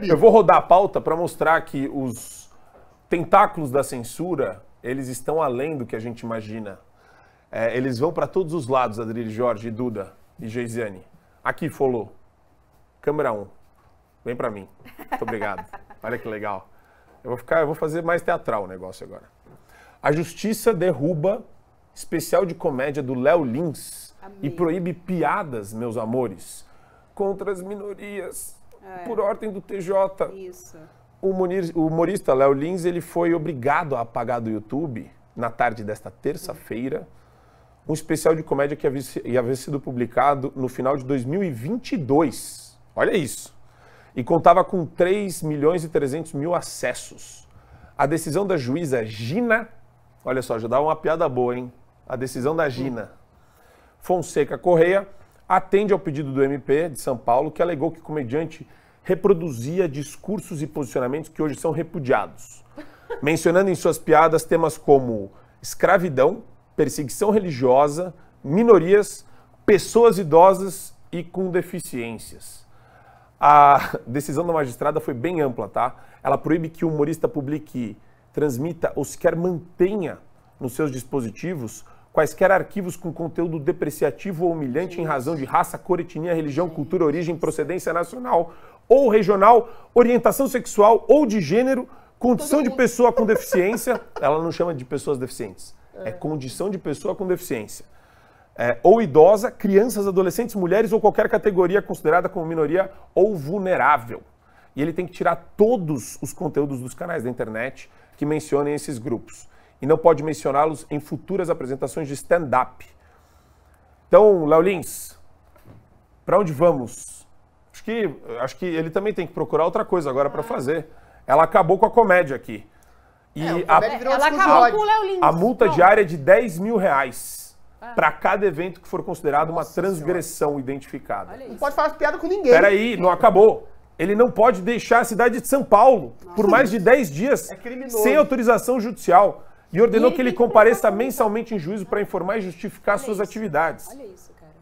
Eu vou rodar a pauta para mostrar que os tentáculos da censura, eles estão além do que a gente imagina. Eles vão para todos os lados, Adriele Jorge, Duda e Geisiane. Aqui, Folô. Câmera 1. Vem para mim. Muito obrigado. Olha que legal. Eu vou fazer mais teatral o negócio agora. A Justiça derruba especial de comédia do Léo Lins e proíbe piadas, meus amores, contra as minorias, por ordem do TJ. Isso. O humorista Léo Lins, ele foi obrigado a apagar do YouTube, na tarde desta terça-feira, um especial de comédia que havia sido publicado no final de 2022. Olha isso. E contava com 3.300.000 acessos. A decisão da juíza Gina, olha só, já dá uma piada boa, hein? A decisão da Gina Fonseca Correia atende ao pedido do MP de São Paulo, que alegou que o comediante reproduzia discursos e posicionamentos que hoje são repudiados, mencionando em suas piadas temas como escravidão, perseguição religiosa, minorias, pessoas idosas e com deficiências. A decisão da magistrada foi bem ampla, tá? Ela proíbe que o humorista publique, transmita ou sequer mantenha nos seus dispositivos quaisquer arquivos com conteúdo depreciativo ou humilhante em razão de raça, cor, etnia, religião, cultura, origem, procedência nacional ou regional, orientação sexual ou de gênero, condição de pessoa com deficiência. Ela não chama de pessoas deficientes, é condição de pessoa com deficiência. Ou idosa, crianças, adolescentes, mulheres ou qualquer categoria considerada como minoria ou vulnerável. E ele tem que tirar todos os conteúdos dos canais da internet que mencionem esses grupos. E não pode mencioná-los em futuras apresentações de stand-up. Então, Léo Lins, para onde vamos? Acho que ele também tem que procurar outra coisa agora para fazer. Ela acabou com a comédia aqui. E ela acabou com o Léo Lins. A multa diária é de R$10 mil para cada evento que for considerado uma transgressão identificada. Não pode falar piada com ninguém. Peraí, não acabou. Ele não pode deixar a cidade de São Paulo por mais de 10 dias sem autorização judicial. E ordenou que ele compareça mensalmente em juízo para informar e justificar suas atividades. Olha isso, cara.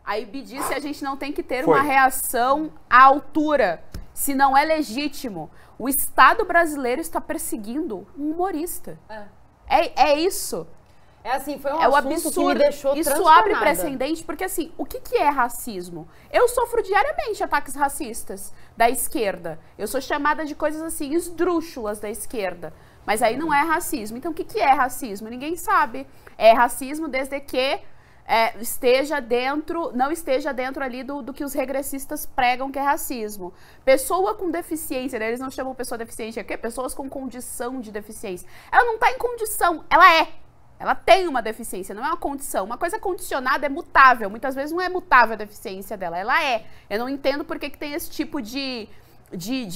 A IB disse que a gente não tem que ter uma reação à altura, se não é legítimo. O Estado brasileiro está perseguindo um humorista. É isso. É assim, foi um assunto absurdo que me deixou Isso abre precedente, porque assim, o que é racismo? Eu sofro diariamente ataques racistas da esquerda. Eu sou chamada de coisas assim, esdrúxulas da esquerda. Mas aí não é racismo. Então o que é racismo? Ninguém sabe. É racismo desde que não esteja dentro ali do que os regressistas pregam que é racismo. Pessoa com deficiência, né? Eles não chamam pessoa deficiente aqui, pessoas com condição de deficiência. Ela não está em condição, ela é. Ela tem uma deficiência, não é uma condição. Uma coisa condicionada é mutável. Muitas vezes não é mutável a deficiência dela, ela é. Eu não entendo por que tem esse tipo de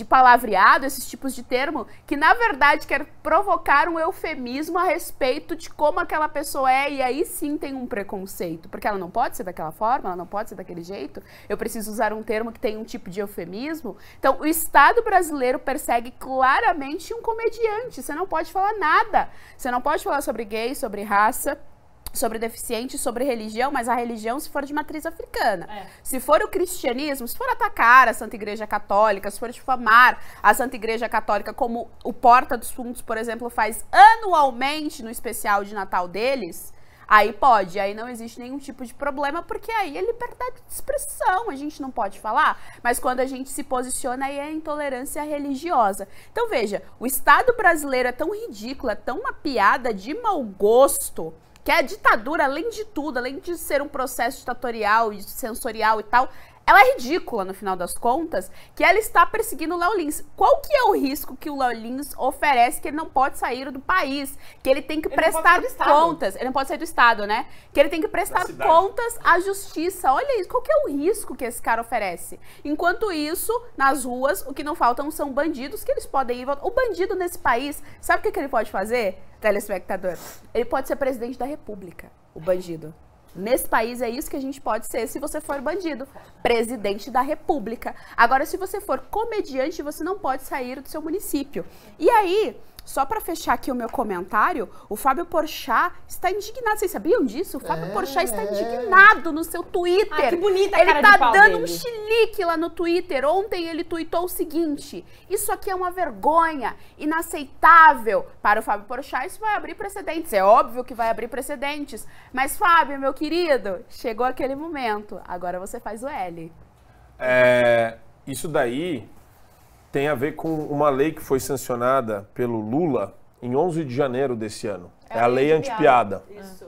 palavreado, esses tipos de termo, que na verdade quer provocar um eufemismo a respeito de como aquela pessoa é, e aí sim tem um preconceito, porque ela não pode ser daquela forma, ela não pode ser daquele jeito, eu preciso usar um termo que tem um tipo de eufemismo. Então o Estado brasileiro persegue claramente um comediante, você não pode falar nada, você não pode falar sobre gay, sobre raça, sobre deficiente, sobre religião, mas a religião se for de matriz africana. Se for o cristianismo, se for atacar a Santa Igreja Católica, se for difamar a Santa Igreja Católica, como o Porta dos Fundos, por exemplo, faz anualmente no especial de Natal deles, aí pode, aí não existe nenhum tipo de problema, porque aí é liberdade de expressão, a gente não pode falar, mas quando a gente se posiciona, aí é intolerância religiosa. Então veja, o Estado brasileiro é tão ridículo, é tão uma piada de mau gosto, que a ditadura, além de tudo, além de ser um processo ditatorial e sensorial e tal, ela é ridícula no final das contas, que ela está perseguindo o Léo Lins. Qual que é o risco que o Léo Lins oferece, que ele não pode sair do país, que ele tem que prestar contas, ele não pode sair do Estado, né? Que ele tem que prestar contas à justiça. Olha isso, qual que é o risco que esse cara oferece? Enquanto isso, nas ruas, o que não faltam são bandidos que eles podem ir... O bandido nesse país, sabe o que ele pode fazer, telespectador? Ele pode ser presidente da República, o bandido. Nesse país é isso que a gente pode ser se você for bandido, presidente da República. Agora, se você for comediante, você não pode sair do seu município. E aí, Só para fechar aqui o meu comentário, o Fábio Porchat está indignado. Vocês sabiam disso? O Fábio Porchat está indignado no seu Twitter. Ah, que bonita a ele cara tá de pau dando dele. um chilique lá no Twitter. Ontem ele tweetou o seguinte: isso aqui é uma vergonha, inaceitável. Para o Fábio Porchat, isso vai abrir precedentes. É óbvio que vai abrir precedentes. Mas, Fábio, meu querido, chegou aquele momento. Agora você faz o L. Isso daí tem a ver com uma lei que foi sancionada pelo Lula em 11 de janeiro desse ano. É a lei anti-piada. Isso.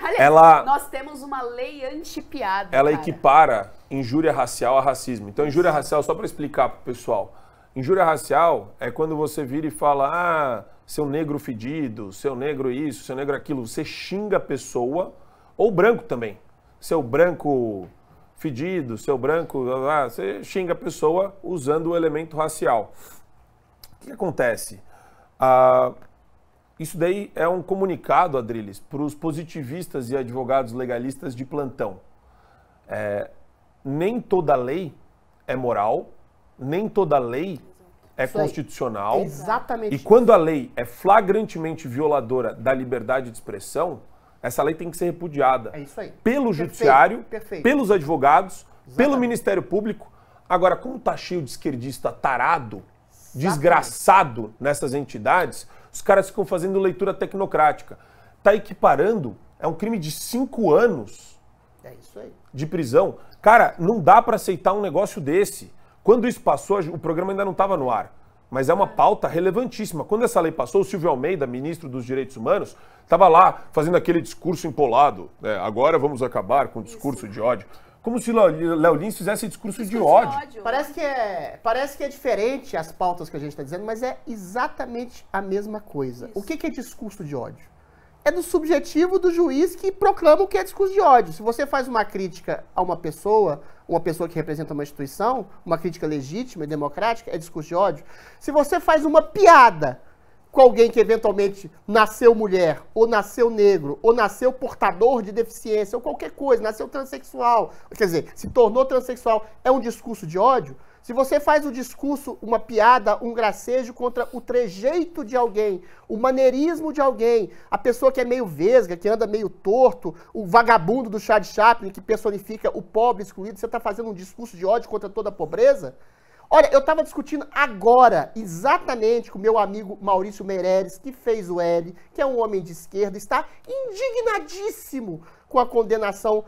Aliás, nós temos uma lei anti-piada. Ela cara. equipara injúria racial a racismo. Então, injúria racial, só para explicar pro pessoal, injúria racial é quando você vira e fala, seu negro fedido, seu negro isso, seu negro aquilo. Você xinga a pessoa, ou branco também. Seu branco fedido, seu branco, você xinga a pessoa usando o elemento racial. O que acontece? Isso daí é um comunicado, Adriles, para os positivistas e advogados legalistas de plantão. Nem toda lei é moral, nem toda lei é Isso aí. constitucional. Exatamente. E quando a lei é flagrantemente violadora da liberdade de expressão, essa lei tem que ser repudiada. É isso aí. Pelo Perfeito, judiciário, perfeito. pelos advogados, pelo Exatamente. Ministério Público. Agora, como tá cheio de esquerdista tarado, desgraçado nessas entidades, os caras ficam fazendo leitura tecnocrática. Tá equiparando, é um crime de 5 anos É isso aí. de prisão. Cara, não dá para aceitar um negócio desse. Quando isso passou, o programa ainda não estava no ar. Mas é uma pauta relevantíssima. Quando essa lei passou, o Silvio Almeida, ministro dos Direitos Humanos, estava lá fazendo aquele discurso empolado. Agora vamos acabar com o discurso de ódio. Como se Léo Lins fizesse discurso de ódio. Parece que é diferente as pautas que a gente está dizendo, mas é exatamente a mesma coisa. O que é discurso de ódio? É do subjetivo do juiz que proclama o que é discurso de ódio. Se você faz uma crítica a uma pessoa que representa uma instituição, uma crítica legítima e democrática, é discurso de ódio. Se você faz uma piada com alguém que eventualmente nasceu mulher, ou nasceu negro, ou nasceu portador de deficiência, ou qualquer coisa, nasceu transexual, quer dizer, se tornou transexual, é um discurso de ódio? Se você faz um discurso, uma piada, um gracejo contra o trejeito de alguém, o maneirismo de alguém, a pessoa que é meio vesga, que anda meio torto, o vagabundo do Charlie Chaplin, que personifica o pobre excluído, você está fazendo um discurso de ódio contra toda a pobreza? Olha, eu estava discutindo agora, exatamente, com meu amigo Maurício Meirelles, que fez o L, que é um homem de esquerda, está indignadíssimo com a condenação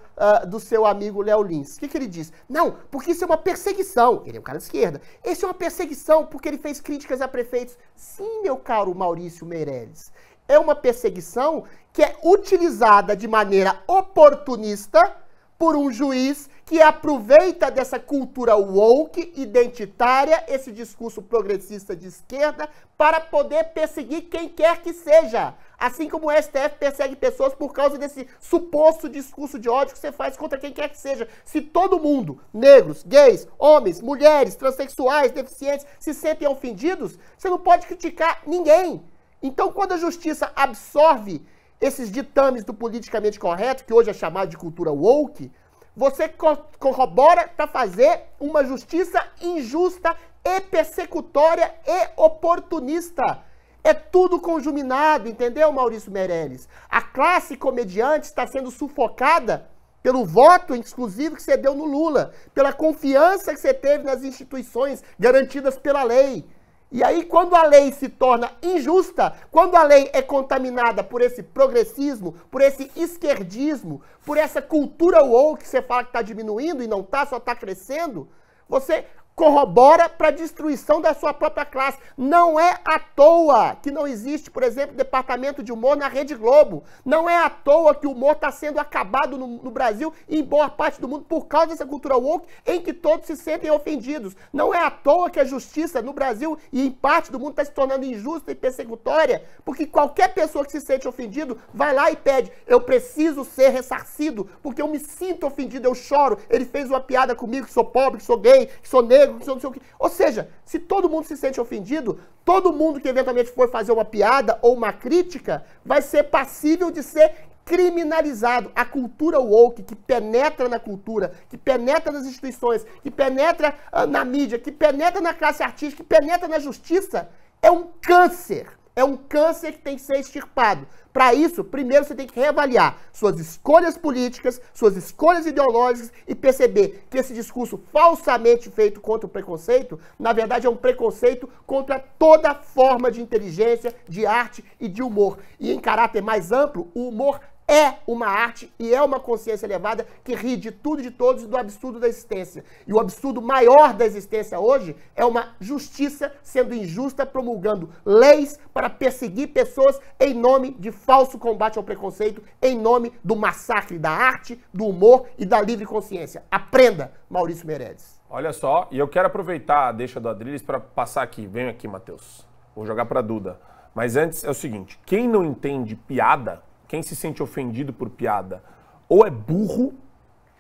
do seu amigo Léo Lins. O que ele diz? Não, porque isso é uma perseguição. Ele é um cara de esquerda. Isso é uma perseguição porque ele fez críticas a prefeitos. Sim, meu caro Maurício Meirelles. É uma perseguição que é utilizada de maneira oportunista por um juiz que aproveita dessa cultura woke, identitária, esse discurso progressista de esquerda, para poder perseguir quem quer que seja. Assim como o STF persegue pessoas por causa desse suposto discurso de ódio que você faz contra quem quer que seja. Se todo mundo, negros, gays, homens, mulheres, transexuais, deficientes, se sentem ofendidos, você não pode criticar ninguém. Então, quando a justiça absorve esses ditames do politicamente correto, que hoje é chamado de cultura woke, você corrobora para fazer uma justiça injusta e persecutória e oportunista. É tudo conjuminado, entendeu, Maurício Meirelles? A classe comediante está sendo sufocada pelo voto exclusivo que você deu no Lula, pela confiança que você teve nas instituições garantidas pela lei. E aí, quando a lei se torna injusta, quando a lei é contaminada por esse progressismo, por esse esquerdismo, por essa cultura woke que você fala que está diminuindo e não está, só está crescendo, você corrobora para a destruição da sua própria classe. Não é à toa que não existe, por exemplo, departamento de humor na Rede Globo. Não é à toa que o humor está sendo acabado no Brasil e em boa parte do mundo por causa dessa cultura woke em que todos se sentem ofendidos. Não é à toa que a justiça no Brasil e em parte do mundo está se tornando injusta e persecutória, porque qualquer pessoa que se sente ofendido vai lá e pede: eu preciso ser ressarcido, porque eu me sinto ofendido, eu choro, ele fez uma piada comigo que sou pobre, que sou gay, que sou negro, que sou não sei o quê. Ou seja, se todo mundo se sente ofendido, todo mundo que eventualmente for fazer uma piada ou uma crítica vai ser passível de ser criminalizado. A cultura woke que penetra na cultura, que penetra nas instituições, que penetra na mídia, que penetra na classe artística, que penetra na justiça, é um câncer. É um câncer que tem que ser extirpado. Para isso, primeiro você tem que reavaliar suas escolhas políticas, suas escolhas ideológicas e perceber que esse discurso falsamente feito contra o preconceito, na verdade é um preconceito contra toda forma de inteligência, de arte e de humor. E em caráter mais amplo, o humor é uma arte e é uma consciência elevada que ri de tudo e de todos e do absurdo da existência. E o absurdo maior da existência hoje é uma justiça sendo injusta, promulgando leis para perseguir pessoas em nome de falso combate ao preconceito, em nome do massacre da arte, do humor e da livre consciência. Aprenda, Maurício Meirelles. Olha só, e eu quero aproveitar a deixa do Adriles para passar aqui. Vem aqui, Matheus. Vou jogar para Duda. Mas antes é o seguinte, quem não entende piada, quem se sente ofendido por piada, ou é burro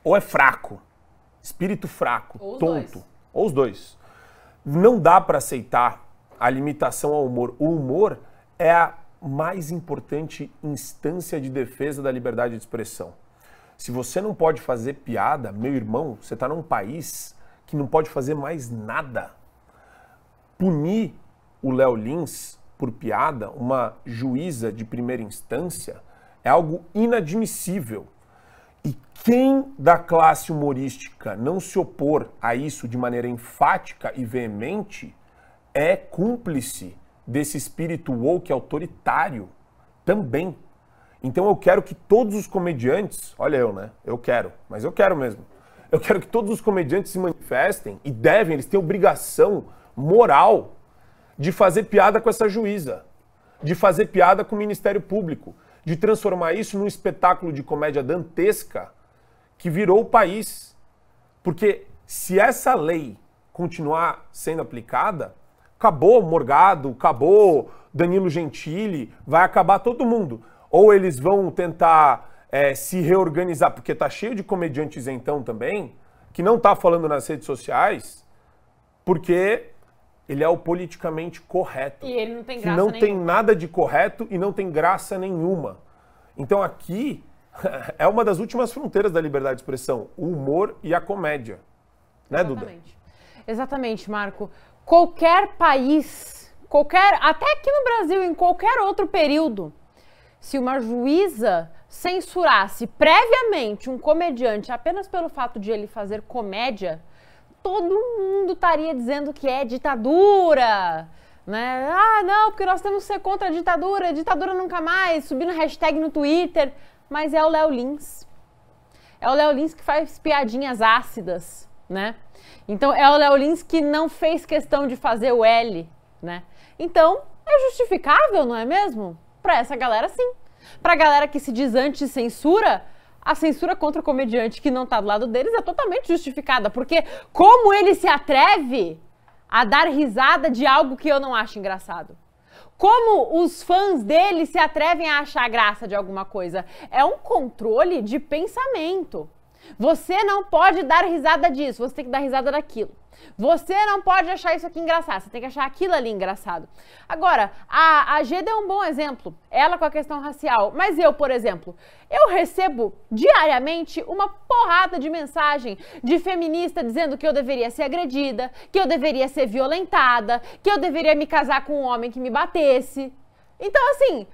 ou é fraco. Espírito fraco, Ou os tonto. dois. Ou os dois. Não dá para aceitar a limitação ao humor. O humor é a mais importante instância de defesa da liberdade de expressão. Se você não pode fazer piada, meu irmão, você está num país que não pode fazer mais nada. Punir o Léo Lins por piada, uma juíza de primeira instância, é algo inadmissível. E quem da classe humorística não se opor a isso de maneira enfática e veemente é cúmplice desse espírito woke autoritário também. Então eu quero que todos os comediantes, olha eu, né? Eu quero, mas eu quero mesmo. Eu quero que todos os comediantes se manifestem e devem, eles têm obrigação moral de fazer piada com essa juíza, de fazer piada com o Ministério Público, de transformar isso num espetáculo de comédia dantesca que virou o país. Porque se essa lei continuar sendo aplicada, acabou Morgado, acabou Danilo Gentili, vai acabar todo mundo. Ou eles vão tentar se reorganizar, porque tá cheio de comediantes então também, que não tá falando nas redes sociais, porque ele é o politicamente correto. E ele não tem que graça não nenhuma. tem nada de correto e não tem graça nenhuma. Então aqui é uma das últimas fronteiras da liberdade de expressão, o humor e a comédia. Né, Duda? Exatamente. Exatamente, Marco. Qualquer país, até aqui no Brasil, em qualquer outro período, se uma juíza censurasse previamente um comediante apenas pelo fato de ele fazer comédia, todo mundo estaria dizendo que é ditadura, né? Ah, não, porque nós temos que ser contra a ditadura nunca mais, subindo hashtag no Twitter. Mas é o Léo Lins. É o Léo Lins que faz piadinhas ácidas, né? Então, é o Léo Lins que não fez questão de fazer o L, né? Então, é justificável, não é mesmo? Pra essa galera, sim. Pra galera que se diz anti-censura, a censura contra o comediante que não tá do lado deles é totalmente justificada, porque como ele se atreve a dar risada de algo que eu não acho engraçado? Como os fãs dele se atrevem a achar graça de alguma coisa? É um controle de pensamento. Você não pode dar risada disso, você tem que dar risada daquilo. Você não pode achar isso aqui engraçado, você tem que achar aquilo ali engraçado. Agora, a Geda é um bom exemplo, ela com a questão racial. Mas eu, por exemplo, eu recebo diariamente uma porrada de mensagem de feminista dizendo que eu deveria ser agredida, que eu deveria ser violentada, que eu deveria me casar com um homem que me batesse. Então, assim,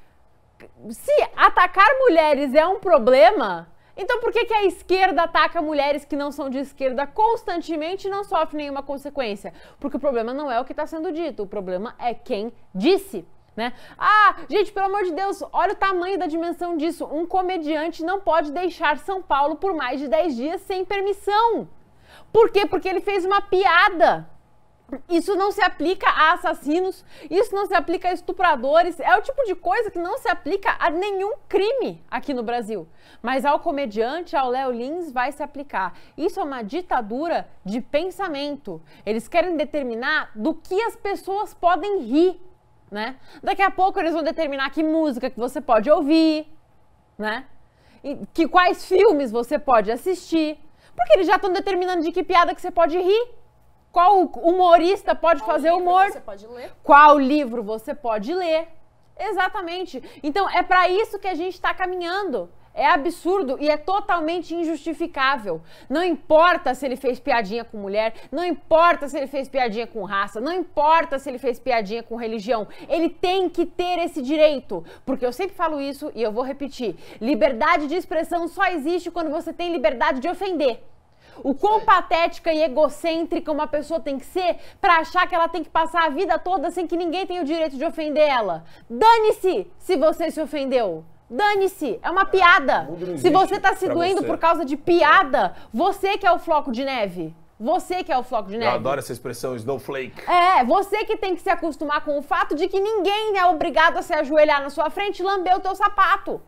se atacar mulheres é um problema, então por que a esquerda ataca mulheres que não são de esquerda constantemente e não sofre nenhuma consequência? Porque o problema não é o que está sendo dito, o problema é quem disse, né? Ah, gente, pelo amor de Deus, olha o tamanho da dimensão disso. Um comediante não pode deixar São Paulo por mais de 10 dias sem permissão. Por quê? Porque ele fez uma piada. Isso não se aplica a assassinos, isso não se aplica a estupradores, é o tipo de coisa que não se aplica a nenhum crime aqui no Brasil. Mas ao comediante, ao Léo Lins, vai se aplicar. Isso é uma ditadura de pensamento. Eles querem determinar do que as pessoas podem rir, né? Daqui a pouco eles vão determinar que música que você pode ouvir, né? E que quais filmes você pode assistir, porque eles já estão determinando de que piada que você pode rir. Qual humorista pode fazer humor? Você pode ler. Qual livro você pode ler? Exatamente. Então, é para isso que a gente está caminhando. É absurdo e é totalmente injustificável. Não importa se ele fez piadinha com mulher, não importa se ele fez piadinha com raça, não importa se ele fez piadinha com religião. Ele tem que ter esse direito. Porque eu sempre falo isso e eu vou repetir. Liberdade de expressão só existe quando você tem liberdade de ofender. O quão patética e egocêntrica uma pessoa tem que ser pra achar que ela tem que passar a vida toda sem que ninguém tenha o direito de ofender ela. Dane-se se você se ofendeu. Dane-se, é uma piada. Se você tá se doendo por causa de piada, você que é o floco de neve. Você que é o floco de neve. Eu adoro essa expressão, snowflake. É, você que tem que se acostumar com o fato de que ninguém é obrigado a se ajoelhar na sua frente e lamber o teu sapato.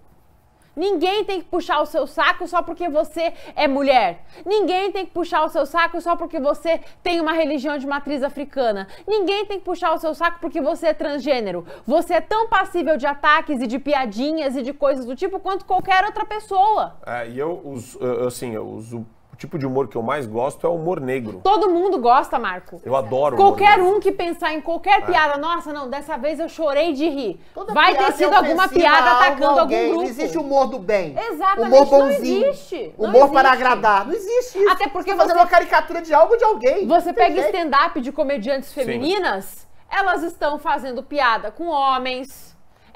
Ninguém tem que puxar o seu saco só porque você é mulher. Ninguém tem que puxar o seu saco só porque você tem uma religião de matriz africana. Ninguém tem que puxar o seu saco porque você é transgênero. Você é tão passível de ataques e de piadinhas e de coisas do tipo quanto qualquer outra pessoa. E eu uso... O tipo de humor que eu mais gosto é o humor negro. Todo mundo gosta, Marco. Eu adoro qualquer um que pensar em qualquer piada, nossa, não, dessa vez eu chorei de rir. Toda vai ter sido alguma piada atacando algum grupo. Não existe humor do bem. Exatamente, humor bonzinho. Não existe. Humor para agradar. Não existe isso. Até porque você tá fazendo uma caricatura de algo de alguém. Você pega stand-up de comediantes femininas, elas estão fazendo piada com homens.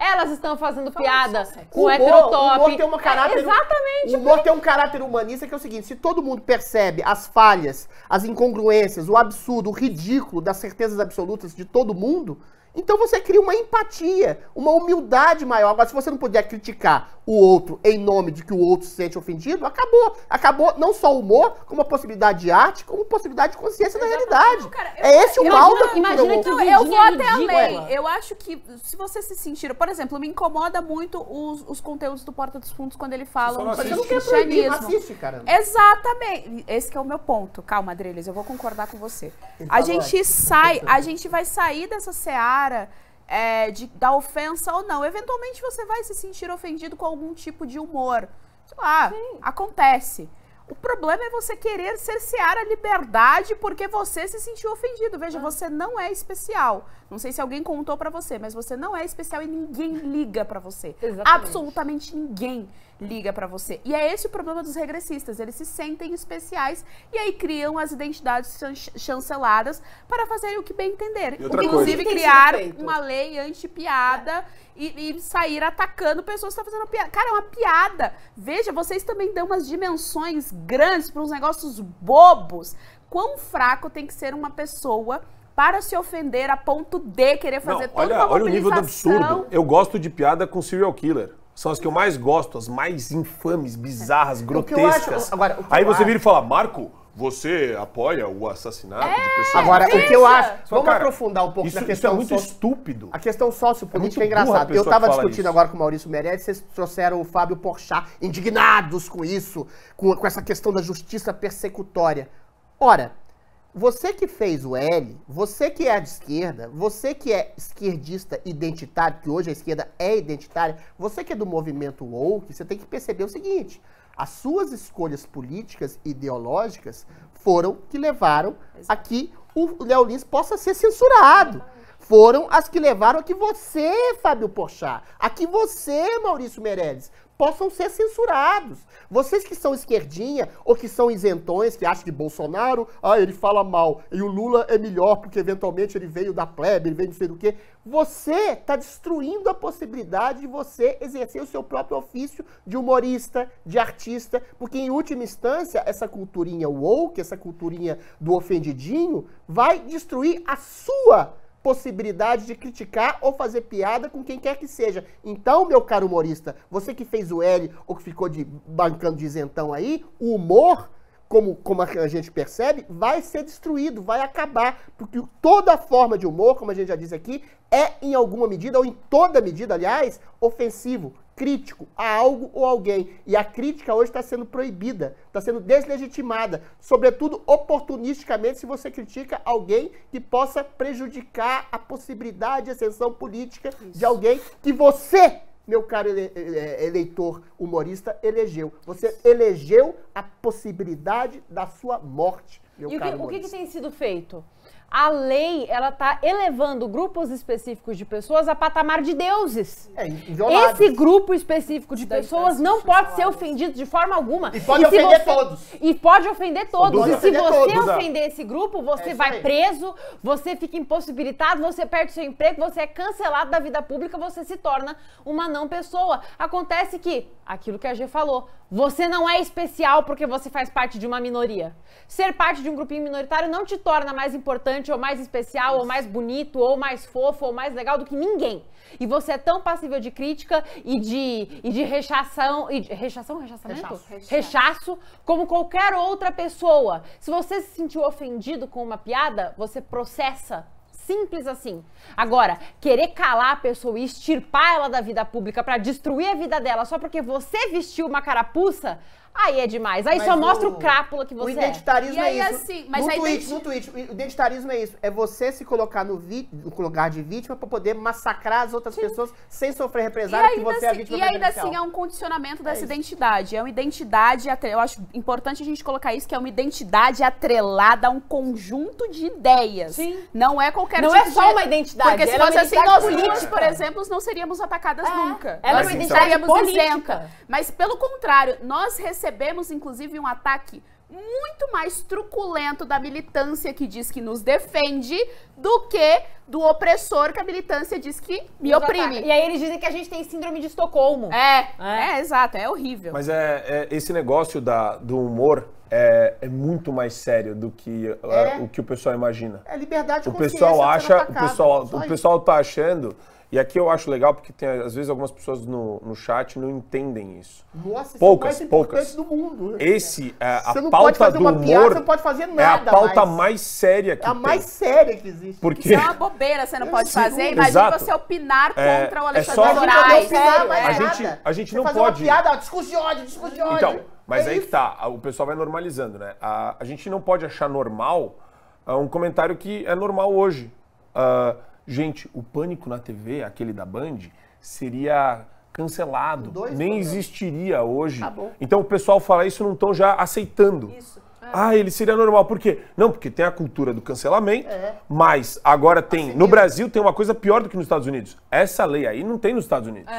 Elas estão fazendo piada com heterotop. O humor tem um caráter... exatamente. O humor tem um caráter humanista que é o seguinte, se todo mundo percebe as falhas, as incongruências, o absurdo, o ridículo das certezas absolutas de todo mundo, então você cria uma empatia, uma humildade maior. Agora, se você não puder criticar o outro em nome de que o outro se sente ofendido, acabou. Acabou não só o humor, como a possibilidade de arte, como a possibilidade de consciência da realidade. Cara, é esse o mal da cultura. Imagina que eu vou até ridícula. além. Eu acho que se você se sentir... Por exemplo, me incomoda muito os conteúdos do Porta dos Fundos quando ele fala Você não quer proibir, não assiste, caramba. Exatamente. Esse que é o meu ponto. Calma, Adriles, eu vou concordar com você. A gente vai sair dessa seara da ofensa ou não. Eventualmente você vai se sentir ofendido com algum tipo de humor. Sei lá, acontece. O problema é você querer cercear a liberdade porque você se sentiu ofendido. Veja, você não é especial. Não sei se alguém contou pra você, mas você não é especial e ninguém liga pra você. Exatamente. Absolutamente ninguém liga pra você. E é esse o problema dos regressistas. Eles se sentem especiais e aí criam as identidades chanceladas para fazerem o que bem entender. Inclusive criar uma lei anti-piada e sair atacando pessoas que estão fazendo piada. Cara, é uma piada. Veja, vocês também dão umas dimensões grandes para uns negócios bobos. Quão fraco tem que ser uma pessoa para se ofender a ponto de querer fazer toda uma mobilização. Olha o nível do absurdo. Eu gosto de piada com serial killer. São as que eu mais gosto, as mais infames, bizarras, grotescas. Aí você vira e fala, Marco, você apoia o assassinato de pessoas? Agora, o que eu acho... Vamos aprofundar um pouco na questão... Isso é muito estúpido. A questão sociopolítica é engraçada. Eu estava discutindo agora com o Maurício Meirelles, vocês trouxeram o Fábio Porchat, indignados com isso, com essa questão da justiça persecutória. Ora, você que fez o L, você que é de esquerda, você que é esquerdista identitário, que hoje a esquerda é identitária, você que é do movimento woke, você tem que perceber o seguinte, as suas escolhas políticas e ideológicas foram que levaram a que o Léo Lins possa ser censurado. Foram as que levaram a que você, Fábio Porchat, a que você, Maurício Meirelles, possam ser censurados. Vocês que são esquerdinha ou que são isentões, que acham que Bolsonaro, ele fala mal, e o Lula é melhor porque eventualmente ele veio da plebe, ele veio não sei do quê. Você está destruindo a possibilidade de você exercer o seu próprio ofício de humorista, de artista, porque em última instância, essa culturinha woke, essa culturinha do ofendidinho, vai destruir a sua possibilidade de criticar ou fazer piada com quem quer que seja. Então, meu caro humorista, você que fez o L ou que ficou bancando de isentão aí, o humor, como a gente percebe, vai ser destruído, vai acabar, porque toda forma de humor, como a gente já disse aqui, é em alguma medida, ou em toda medida, aliás, ofensivo, crítico a algo ou alguém. E a crítica hoje está sendo proibida, está sendo deslegitimada, sobretudo oportunisticamente se você critica alguém que possa prejudicar a possibilidade de ascensão política de alguém que você, meu caro eleitor humorista, elegeu. Você elegeu a possibilidade da sua morte, meu caro humorista. O que tem sido feito? A lei, ela tá elevando grupos específicos de pessoas a patamar de deuses. Invioláveis. Esse grupo específico de pessoas não pode ser ofendido de forma alguma. E pode ofender todos. E pode ofender todos. Pode e se ofender você todos. ofender esse grupo, você isso vai aí. preso, você fica impossibilitado, você perde seu emprego, você é cancelado da vida pública, você se torna uma não pessoa. Acontece que, aquilo que a G falou, você não é especial porque você faz parte de uma minoria. Ser parte de um grupinho minoritário não te torna mais importante, ou mais especial, ou mais bonito, ou mais fofo, ou mais legal do que ninguém. E você é tão passível de crítica e de rechaçação, rechaço, como qualquer outra pessoa. Se você se sentiu ofendido com uma piada, você processa. Simples assim. Agora, querer calar a pessoa e extirpar ela da vida pública pra destruir a vida dela só porque você vestiu uma carapuça, aí é demais. Aí Mas só mostra o crápula que O você identitarismo E aí, é isso. assim, mas no a tweet, o identitarismo é isso. É você se colocar no lugar de vítima pra poder massacrar as outras pessoas sem sofrer represália, porque você é a vítima E ainda preferencial. assim é um condicionamento dessa isso. identidade. É uma identidade, eu acho importante a gente colocar isso, que é uma identidade atrelada a um conjunto de ideias. Sim. Não é qualquer Não tipo é só de... uma identidade, Porque se ela é fosse uma assim, identidade nós duas, política. por exemplo, não seríamos atacadas nunca. Ela é Nós uma identidade estaríamos política. isentas. Mas pelo contrário, nós recebemos inclusive um ataque muito mais truculento da militância que diz que nos defende do que do opressor que a militância diz que me Nos oprime. ataca. E aí eles dizem que a gente tem síndrome de Estocolmo. Exato, é horrível. Mas esse negócio do humor é muito mais sério do que o que o pessoal imagina. É liberdade de O consciência pessoal sendo acha, atacada. o Só isso. pessoal tá achando, e aqui eu acho legal porque tem às vezes algumas pessoas no chat não entendem isso. Nossa, Poucas, isso é o mais importante poucas. do mundo. A Você não pode pauta fazer do uma humor piada, você não pode fazer é a nada pauta mais. mais séria que É a tem. mais séria que existe. Porque Isso é uma bobeira, você não pode Sim, fazer. Imagina exato. você opinar contra o é Alexandre só- Não pode Moraes. opinar mais A nada. gente- a gente Você não fazer pode- uma piada, ó, discurso de ódio. Então, mas É aí isso. que tá, o pessoal vai normalizando, né? A gente não pode achar normal um comentário que é normal hoje. Gente, o Pânico na TV, aquele da Band, seria cancelado, Dois nem programas. existiria hoje. Acabou. Então o pessoal fala isso não estão já aceitando. Isso. Ele seria normal. Por quê? Não, porque tem a cultura do cancelamento, É. mas agora tem... Assim No mesmo. Brasil tem uma coisa pior do que nos Estados Unidos. Essa lei aí não tem nos Estados Unidos.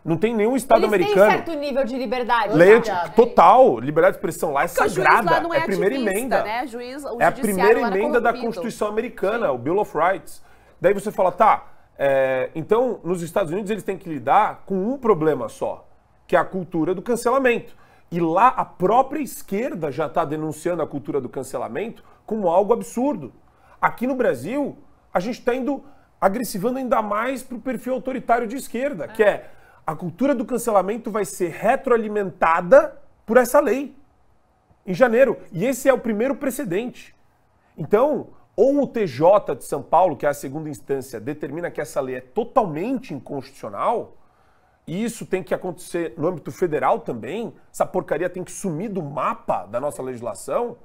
Não tem nenhum estado Eles têm americano. certo nível de liberdade. Lei Exato. total, liberdade de expressão lá é Porque o juiz sagrada, lá não é a primeira ativista, emenda. né? O juiz, o É a judiciário primeira lá era emenda da corrompido. Constituição Americana, o Bill of Rights. Daí você fala, então nos Estados Unidos eles têm que lidar com um problema só, que é a cultura do cancelamento. E lá a própria esquerda já está denunciando a cultura do cancelamento como algo absurdo. Aqui no Brasil, a gente está indo agressivando ainda mais para o perfil autoritário de esquerda, que é a cultura do cancelamento vai ser retroalimentada por essa lei em janeiro. E esse é o primeiro precedente. Então, ou o TJ de São Paulo, que é a segunda instância, determina que essa lei é totalmente inconstitucional, e isso tem que acontecer no âmbito federal também, essa porcaria tem que sumir do mapa da nossa legislação,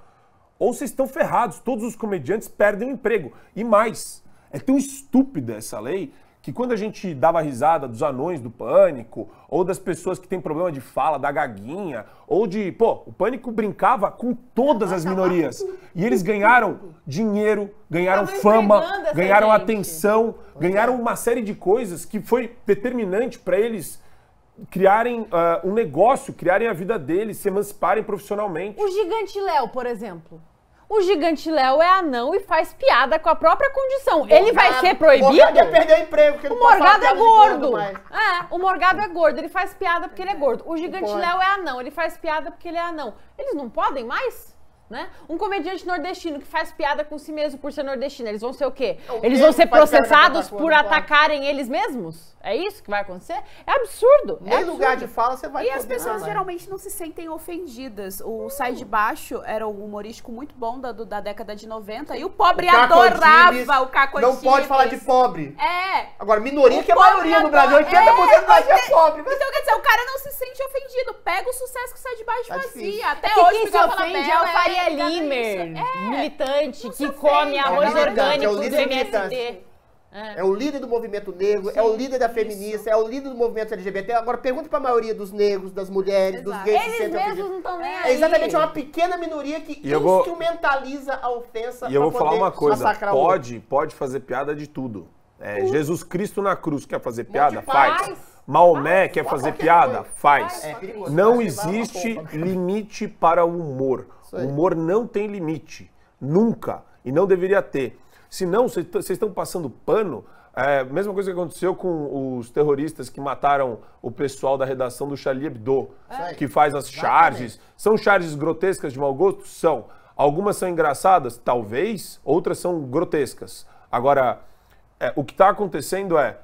ou vocês estão ferrados, todos os comediantes perdem o emprego. E mais, é tão estúpida essa lei que quando a gente dava risada dos anões do Pânico, ou das pessoas que têm problema de fala, da gaguinha, ou de... o Pânico brincava com todas as minorias. E eles ganharam dinheiro, ganharam Tava fama, empregando essa ganharam gente. atenção, ganharam uma série de coisas que foi determinante para eles criarem um negócio, criarem a vida deles, se emanciparem profissionalmente. O Gigante Léo, por exemplo. O Gigante Léo é anão e faz piada com a própria condição. Ele vai ser proibido? Morgado ia perder o emprego, porque O não pode falar Morgado é piada de gordo gordo. mais. O Morgado é gordo, ele faz piada porque ele é gordo. O Gigante pode. Léo é anão, ele faz piada porque ele é anão. Eles não podem mais? Né? Um comediante nordestino que faz piada com si mesmo por ser nordestino, eles vão ser o quê? Eles vão ser faz piada processados com a por não pode. atacarem eles mesmos? É isso que vai acontecer? É absurdo. Nem absurdo. lugar de fala você vai E as poder pessoas mais. geralmente não se sentem ofendidas. O Sai de Baixo era um humorístico muito bom da década de 90 e o pobre O Caco adorava Dibes o Caco Não pode falar de Dibes. pobre. É. Agora, minoria, que é a pobre maioria no adora- Brasil, 80% mais é pobre. Mas Então, quer dizer, o cara não se sente ofendido. Pega o sucesso que o Sai de Baixo Tá fazia. difícil. Até Que hoje, quem se Miguel ofende é Falabella o Faria ligado a Limer, isso. militante, Não que se come ofende. arroz É o militante, é orgânico o do líder MST. militante. É o líder do movimento negro, é o líder da feminista, é o líder do movimento LGBT. Agora pergunta pra maioria dos negros, das mulheres, dos gays que Eles sentem mesmos ofendidos. não estão nem É aí. exatamente, é uma pequena minoria que instrumentaliza a ofensa E eu vou pra falar poder uma coisa, massacrar o outro. pode fazer piada de tudo. Jesus Cristo na cruz quer fazer piada? de paz. Faz. Maomé quer fazer qualquer piada? coisa. Faz. É perigoso. Não Vai levar uma existe bomba. limite para o humor. O aí. humor não tem limite. Nunca. E não deveria ter. Senão, vocês estão passando pano. Mesma coisa que aconteceu com os terroristas que mataram o pessoal da redação do Charlie Hebdo, que faz as charges. São charges grotescas de mau gosto? São. Algumas são engraçadas? Talvez. Outras são grotescas. Agora, o que está acontecendo é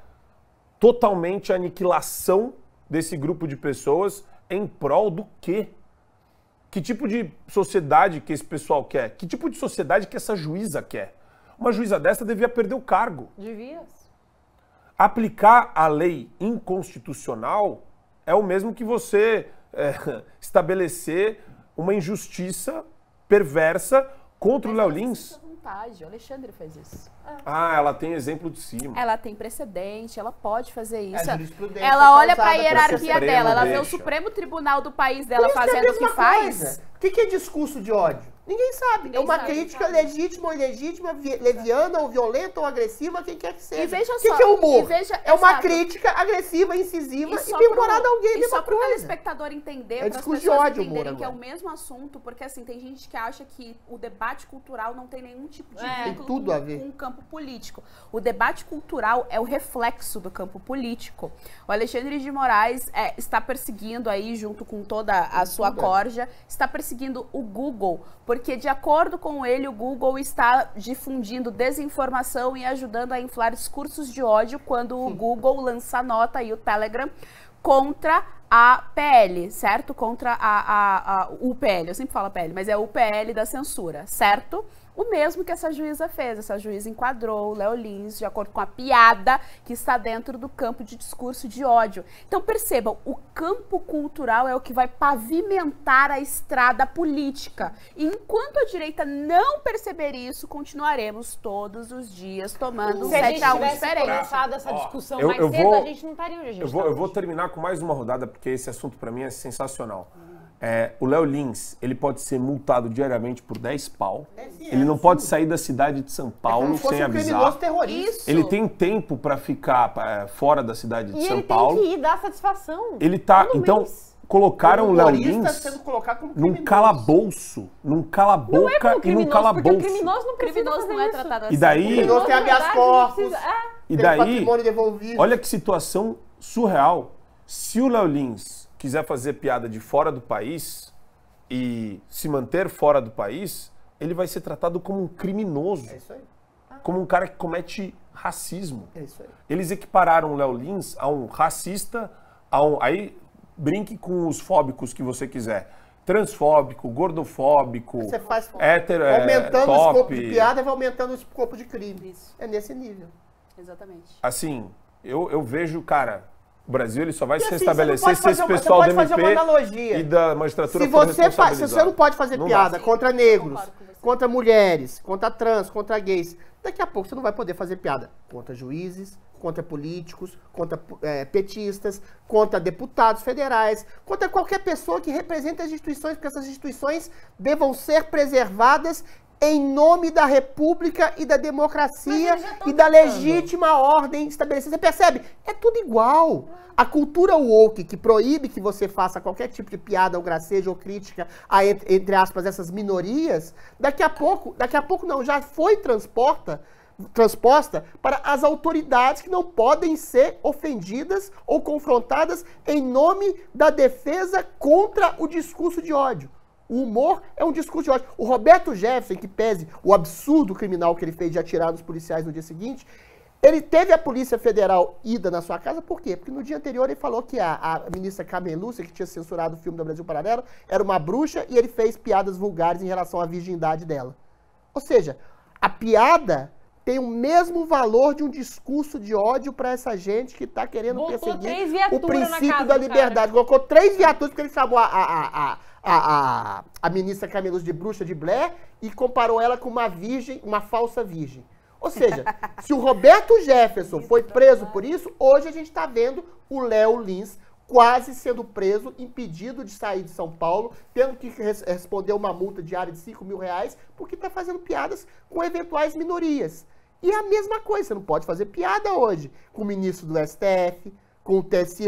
totalmente a aniquilação desse grupo de pessoas em prol do quê? Que tipo de sociedade que esse pessoal quer? Que tipo de sociedade que essa juíza quer? Uma juíza dessa devia perder o cargo. Devia. Aplicar a lei inconstitucional é o mesmo que você estabelecer uma injustiça perversa contra o Léo Lins. O Alexandre fez isso. Ela tem exemplo de cima. Ela tem precedente, ela pode fazer isso. jurisprudência Ela olha pra causada hierarquia pelo Supremo, dela, ela vê o deixa. Supremo Tribunal do país Por dela isso que é a fazendo o que mesma faz. coisa. O que é discurso de ódio? Ninguém sabe. Ninguém é uma sabe, crítica sabe. legítima ou ilegítima, leviana ou violenta ou agressiva, quem quer que seja. E veja o que só, é humor? e veja- é uma exato. crítica agressiva, incisiva e só bem-humorada a alguém, E mesma só para o coisa. telespectador entender, É para as discurso de pessoas ódio, entenderem humor, que é o agora. mesmo assunto, porque assim, tem gente que acha que o debate cultural não tem nenhum tipo de Tem vínculo tudo a ver. com o campo político. O debate cultural é o reflexo do campo político. O Alexandre de Moraes está perseguindo aí, junto com toda a sua corja, está perseguindo o Google, porque de acordo com ele, o Google está difundindo desinformação e ajudando a inflar discursos de ódio quando o Google lança nota e o Telegram contra a PL, certo? Contra o PL, eu sempre falo PL, mas é o PL da censura, certo? O mesmo que essa juíza fez. Essa juíza enquadrou o Léo Lins de acordo com a piada que está dentro do campo de discurso de ódio. Então percebam, o campo cultural é o que vai pavimentar a estrada política. E enquanto a direita não perceber isso, continuaremos todos os dias tomando um Se a gente 7 a 1 tivesse diferente. começado essa discussão eu- mais eu cedo, vou- a gente não estaria onde a gente tá Eu vou hoje. terminar com mais uma rodada, porque esse assunto para mim é sensacional. O Léo Lins, ele pode ser multado diariamente por 10 pau. Ele não pode sair da cidade de São Paulo Como se fosse sem um criminoso avisar. terrorista. Isso. Ele tem tempo para ficar fora da cidade de E São ele Paulo. tem que ir dar satisfação. Ele tá. Todo Então, mês. colocaram o Léo Humorista Lins sendo colocado como num criminoso. calabouço, num Não é cala-boca como e num criminoso, porque calabouço. o criminoso não precisa Criminoso fazer não é isso. tratado assim. E daí, Criminoso tem na habeas verdade, não corpus, precisa- e tem daí, patrimônio devolvido. olha que situação surreal. Se o Léo Lins quiser fazer piada de fora do país e se manter fora do país, ele vai ser tratado como um criminoso, É isso aí. como um cara que comete racismo. É isso aí. Eles equipararam o Léo Lins a um racista, aí brinque com os fóbicos que você quiser. Transfóbico, gordofóbico, Você faz hétero, aumentando o escopo top. de piada, vai aumentando o escopo de crime. Isso. É nesse nível. Exatamente. Assim, eu vejo, cara, o Brasil ele só vai E se assim, restabelecer você se não esse pode pessoal fazer do uma- você pode MP fazer uma analogia. e da magistratura Se for você, se você responsabilizado. não pode fazer Não piada dá. contra negros, Concordo com você. contra mulheres, contra trans, contra gays, daqui a pouco você não vai poder fazer piada contra juízes, contra políticos, contra petistas, contra deputados federais, contra qualquer pessoa que represente as instituições, porque essas instituições devam ser preservadas em nome da república e da democracia Mas eles já estão e da tentando. legítima ordem estabelecida. Você percebe? É tudo igual. A cultura woke, que proíbe que você faça qualquer tipo de piada ou gracejo ou crítica a, entre aspas, essas minorias, daqui a pouco não, já foi transposta para as autoridades que não podem ser ofendidas ou confrontadas em nome da defesa contra o discurso de ódio. O humor é um discurso de ódio. O Roberto Jefferson, que pese o absurdo criminal que ele fez de atirar nos policiais no dia seguinte, ele teve a Polícia Federal ida na sua casa, por quê? Porque no dia anterior ele falou que a ministra Carmen Lúcia, que tinha censurado o filme do Brasil Paralelo, era uma bruxa e ele fez piadas vulgares em relação à virgindade dela. Ou seja, a piada tem o mesmo valor de um discurso de ódio para essa gente que está querendo Botou perseguir 3 o viaturas na princípio casa da do liberdade. Colocou 3 viaturas porque ele chamou a ministra Carmen Lúcia de bruxa de Blair e comparou ela com uma virgem, uma falsa virgem. Ou seja, se o Roberto Jefferson foi preso por isso, hoje a gente está vendo o Léo Lins quase sendo preso, impedido de sair de São Paulo, tendo que responder uma multa diária de R$5.000, porque está fazendo piadas com eventuais minorias. E é a mesma coisa, você não pode fazer piada hoje com o ministro do STF, com o TSE,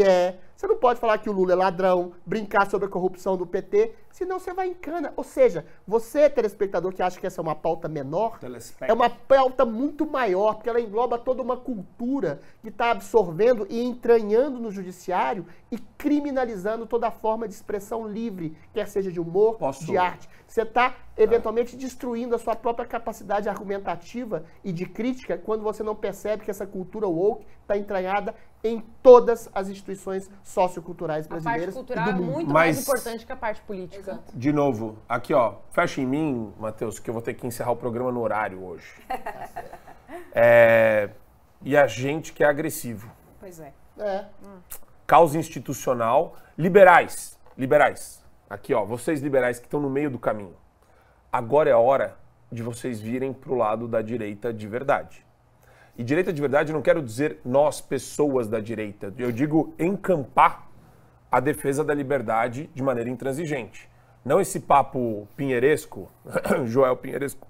você não pode falar que o Lula é ladrão, brincar sobre a corrupção do PT, senão você vai em cana. Ou seja, você, telespectador, que acha que essa é uma pauta menor, é uma pauta muito maior, porque ela engloba toda uma cultura que está absorvendo e entranhando no judiciário e criminalizando toda forma de expressão livre, quer seja de humor, de arte. Você está, eventualmente, destruindo a sua própria capacidade argumentativa e de crítica quando você não percebe que essa cultura woke está entranhada em todas as instituições socioculturais brasileiras. A parte cultural e do mundo. é muito mais importante que a parte política. Exato. De novo, aqui ó, fecha em mim, Matheus, que eu vou ter que encerrar o programa no horário hoje. E a gente que é agressivo. Pois é. Causa institucional. Liberais. Aqui ó, vocês liberais que estão no meio do caminho. Agora é a hora de vocês virem pro lado da direita de verdade. E direita de verdade eu não quero dizer nós, pessoas da direita. Eu digo encampar a defesa da liberdade de maneira intransigente. Não esse papo pinheiresco, Joel Pinheiresco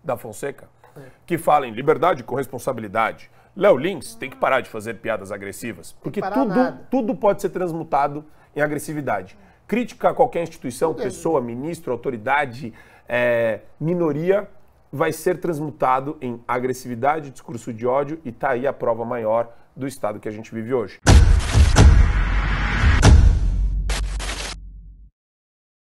da Fonseca, que fala em liberdade com responsabilidade. Léo Lins tem que parar de fazer piadas agressivas, porque tudo pode ser transmutado em agressividade. Crítica a qualquer instituição, pessoa, ministro, autoridade, minoria, vai ser transmutado em agressividade, discurso de ódio, e tá aí a prova maior do estado que a gente vive hoje.